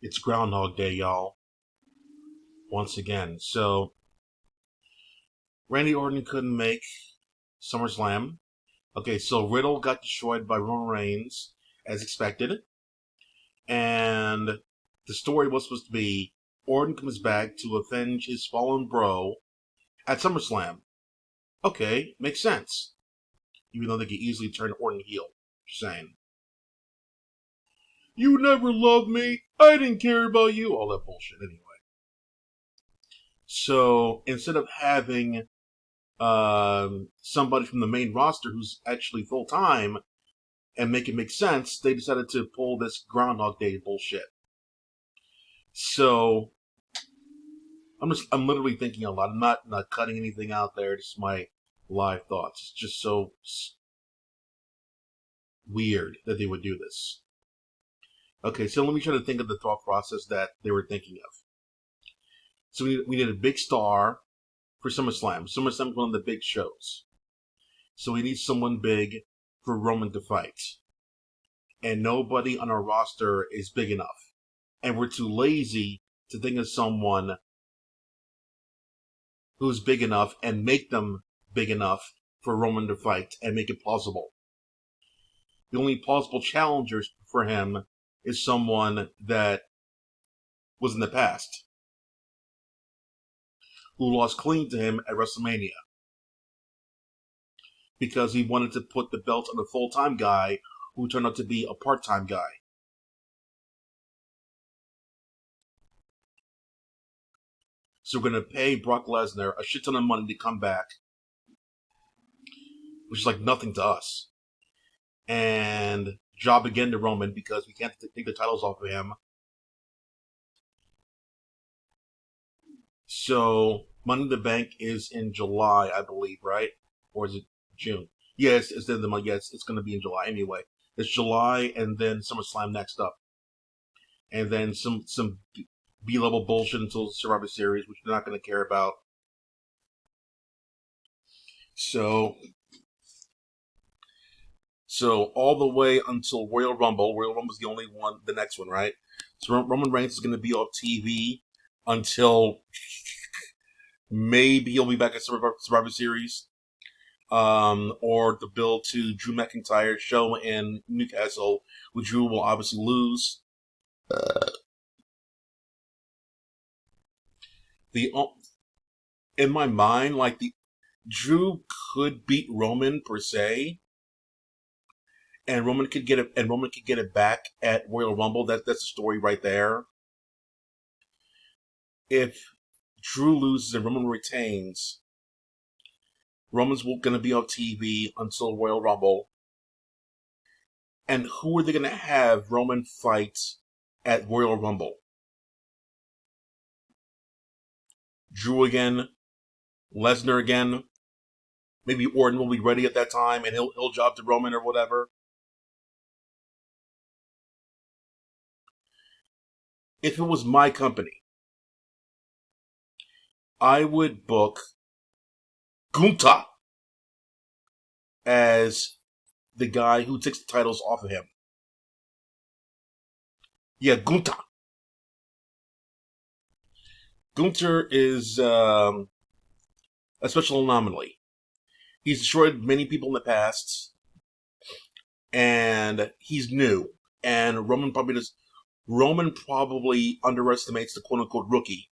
It's Groundhog Day, y'all. Once again. So, Randy Orton couldn't make SummerSlam. Okay, so Riddle got destroyed by Roman Reigns, as expected. And the story was supposed to be Orton comes back to avenge his fallen bro at SummerSlam. Okay, makes sense. Even though they could easily turn Orton heel. Just saying. You never loved me. I didn't care about you. All that bullshit, anyway. So, instead of having somebody from the main roster who's actually full time and make it make sense, they decided to pull this Groundhog Day bullshit. So I'm literally thinking a lot. I'm not cutting anything out there. Just my live thoughts. It's just so weird that they would do this. Okay, so let me try to think of the thought process that they were thinking of. So we need a big star for SummerSlam. SummerSlam is one of the big shows. So we need someone big for Roman to fight. And nobody on our roster is big enough. And we're too lazy to think of someone who's big enough and make them big enough for Roman to fight and make it plausible. The only plausible challengers for him is someone that was in the past, who lost clean to him at WrestleMania. Because he wanted to put the belt on a full-time guy who turned out to be a part-time guy. So we're going to pay Brock Lesnar a shit ton of money to come back, which is like nothing to us. And job again to Roman because we can't take the titles off of him. So Money in the Bank is in July, I believe, right? Or is it June? Yes, it's the end of the month. Yes, it's going to be in July anyway. It's July and then SummerSlam next up. And then some B-level bullshit until Survivor Series, which they're not going to care about. So all the way until Royal Rumble. Royal Rumble's the only one, the next one, right? So Roman Reigns is going to be off TV until maybe he'll be back at Survivor Series. Or the build to Drew McIntyre's show in Newcastle, which Drew will obviously lose. In my mind, like Drew could beat Roman per se, and Roman could get it back at Royal Rumble. That's the story right there. If Drew loses and Roman retains, Roman's going to be on TV until Royal Rumble. And who are they going to have Roman fight at Royal Rumble? Drew again, Lesnar again. Maybe Orton will be ready at that time and he'll job to Roman or whatever. If it was my company, I would book Gunther as the guy who takes the titles off of him. Yeah, Gunther. Gunther is a special anomaly. He's destroyed many people in the past, and he's new. And Roman probably underestimates the quote unquote rookie.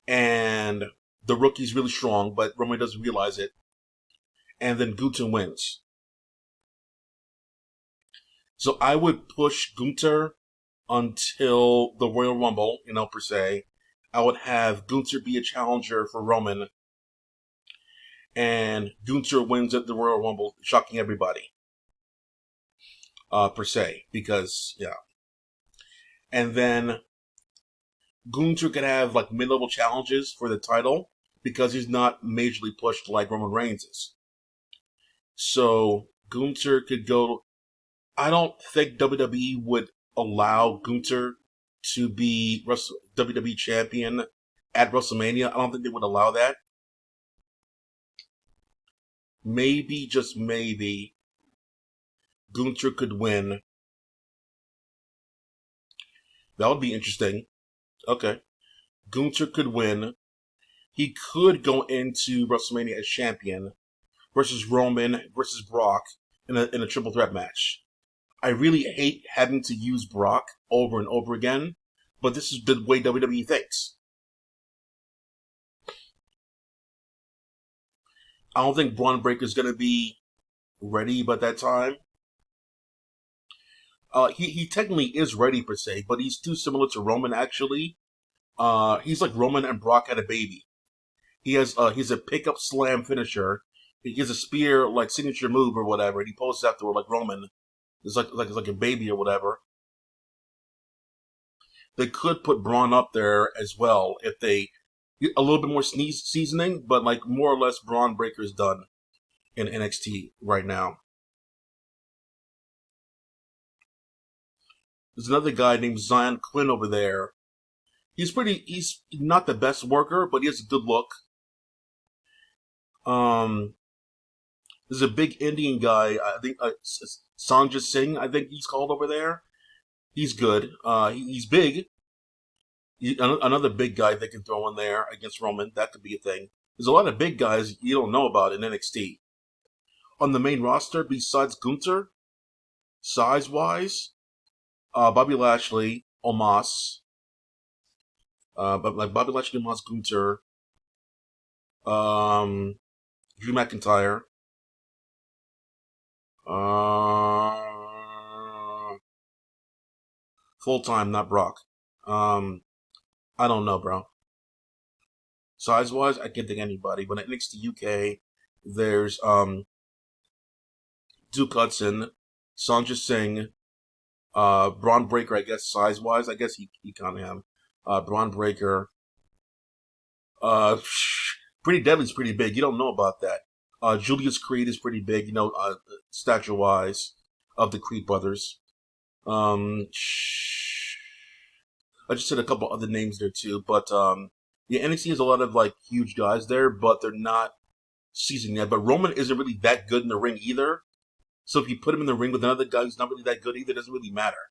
And the rookie's really strong, but Roman doesn't realize it. And then Gunther wins. So I would push Gunther until the Royal Rumble, per se. I would have Gunther be a challenger for Roman. And Gunther wins at the Royal Rumble, shocking everybody. Per se. Because, yeah. And then Gunther could have like mid-level challenges for the title because he's not majorly pushed like Roman Reigns is. So Gunther could go. I don't think WWE would allow Gunther to be WWE champion at WrestleMania. I don't think they would allow that. Maybe, just maybe, Gunther could win That would be interesting. Okay. Gunther could win. He could go into WrestleMania as champion versus Roman versus Brock in a triple threat match. I really hate having to use Brock over and over again, but this is the way WWE thinks. I don't think Braun Breaker's going to be ready by that time. He technically is ready per se, but he's too similar to Roman actually. He's like Roman and Brock had a baby. He's a pickup slam finisher. He has a spear like signature move or whatever, and he poses afterward like Roman. It's like a baby or whatever. They could put Braun up there as well if they a little bit more seasoning, but like more or less Braun Breaker's done in NXT right now. There's another guy named Zion Quinn over there. He's not the best worker, but he has a good look. Um, there's a big Indian guy, I think Sanjay Singh, I think he's called over there. He's good. He's big. Another big guy they can throw in there against Roman. That could be a thing. There's a lot of big guys you don't know about in NXT. On the main roster, besides Gunther, size-wise, Bobby Lashley, Omos, but like Bobby Lashley, Omos, Gunther, Drew McIntyre, full time, not Brock. I don't know, bro. Size wise, I can't think of anybody. But at NXT UK, there's Duke Hudson, Sanjay Singh, Braun Breaker. I guess size wise, I guess he kind of him. Braun Breaker. Uh, Pretty Deadly's pretty big. You don't know about that. Julius Creed is pretty big. Stature wise, of the Creed brothers. Um, I just said a couple other names there too, but yeah, NXT has a lot of like huge guys there, but they're not seasoned yet. But Roman isn't really that good in the ring either. So if you put him in the ring with another guy who's not really that good either, it doesn't really matter.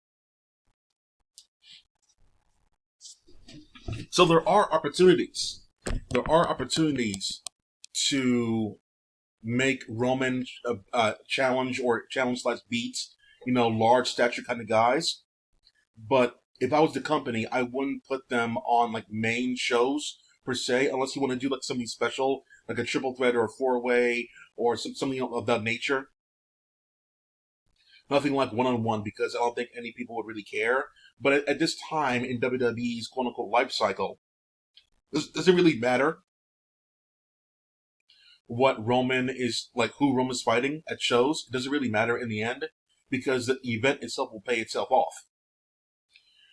So there are opportunities. There are opportunities to make Roman challenge or challenge slash beat, large stature kind of guys. But if I was the company, I wouldn't put them on like main shows per se, unless you want to do like something special, like a triple threat or a four-way or something of that nature. Nothing like one-on-one because I don't think any people would really care. But at this time in WWE's quote-unquote life cycle, does it really matter what Roman is like, who Roman's fighting at shows? It doesn't really matter in the end because the event itself will pay itself off.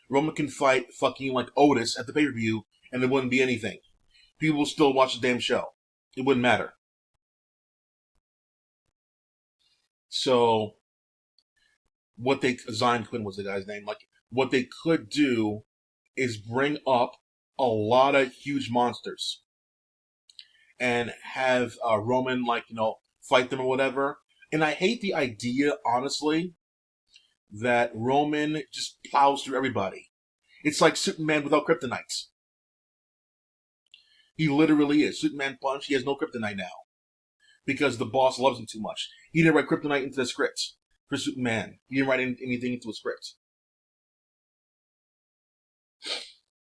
Roman can fight fucking like Otis at the pay-per-view and there wouldn't be anything. People will still watch the damn show. It wouldn't matter. So, Zion Quinn was the guy's name. Like, what they could do is bring up a lot of huge monsters and have Roman, fight them or whatever. And I hate the idea, honestly, that Roman just plows through everybody. It's like Superman without kryptonite. He literally is. Superman punch, he has no kryptonite now. Because the boss loves him too much. He didn't write kryptonite into the script for Superman. He didn't write anything into a script.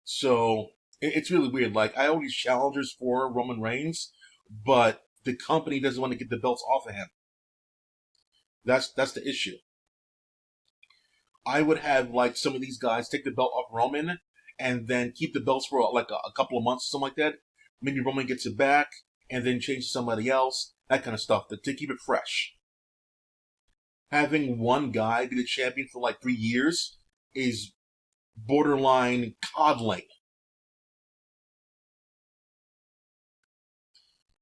So, it's really weird. Like, I always challengers for Roman Reigns, but the company doesn't want to get the belts off of him. That's the issue. I would have like some of these guys take the belt off Roman and then keep the belts for like a couple of months or something like that. Maybe Roman gets it back and then change to somebody else. That kind of stuff to keep it fresh. Having one guy be the champion for like 3 years is borderline coddling.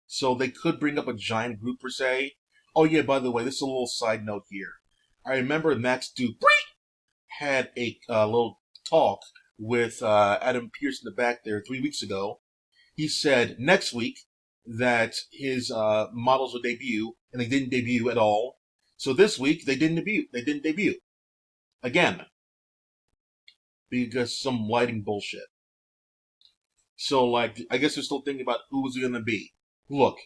So they could bring up a giant group per se. Oh yeah, by the way, this is a little side note here. I remember Max Duke had a little talk with Adam Pearce in the back there 3 weeks ago. He said next week that his models will debut, and they didn't debut at all. So this week they didn't debut. They didn't debut again. because some lighting bullshit. So, like, I guess they're still thinking about who is it gonna be. Look,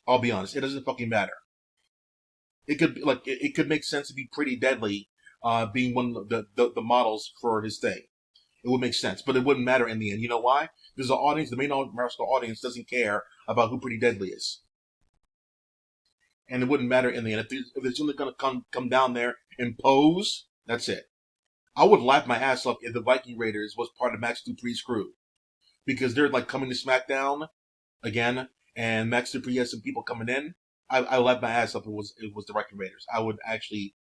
I'll be honest, it doesn't fucking matter. It could be, like, it could make sense to be Pretty Deadly, being one of the models for his thing. It would make sense, but it wouldn't matter in the end. You know why? Because the audience, the main Marvel audience, doesn't care about who Pretty Deadly is, and it wouldn't matter in the end. If it's only gonna come down there and pose, that's it. I would laugh my ass off if the Viking Raiders was part of Max Dupree's crew, because they're like coming to SmackDown again, and Max Dupree has some people coming in. I laughed my ass off if it was the Viking Raiders. I would actually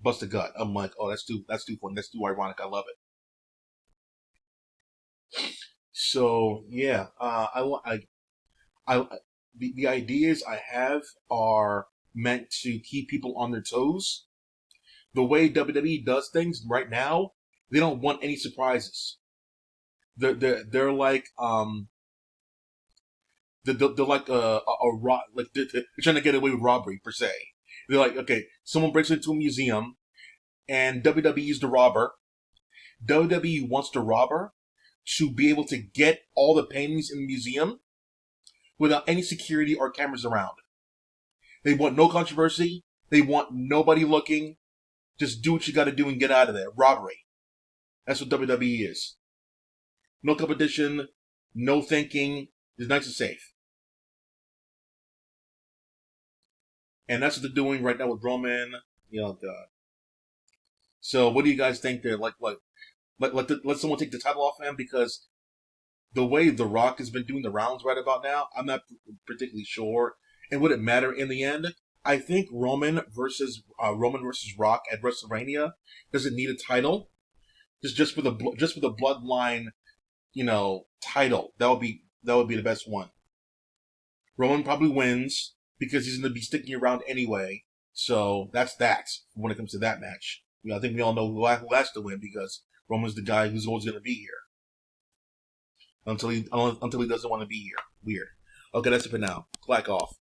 bust a gut. I'm like, oh, that's too funny. That's too ironic. I love it. So yeah, I the ideas I have are meant to keep people on their toes. The way WWE does things right now, they don't want any surprises. They're like they're like like they're trying to get away with robbery per se. They're like, okay, someone breaks into a museum and WWE is the robber. WWE wants the robber to be able to get all the paintings in the museum without any security or cameras around. They want no controversy. They want nobody looking. Just do what you got to do and get out of there. Robbery. That's what WWE is. No competition, no thinking. It's nice and safe. And that's what they're doing right now with Roman. Oh God. So what do you guys think? They're like let someone take the title off him, because the way The Rock has been doing the rounds right about now, I'm not particularly sure. And would it matter in the end? I think Roman versus Rock at WrestleMania doesn't need a title. Just for the bloodline, title. That would be the best one. Roman probably wins because he's going to be sticking around anyway. So that's that when it comes to that match. I think we all know who has to win, because Roman's the guy who's always going to be here until he doesn't want to be here. Weird. Okay, that's it for now. Clack off.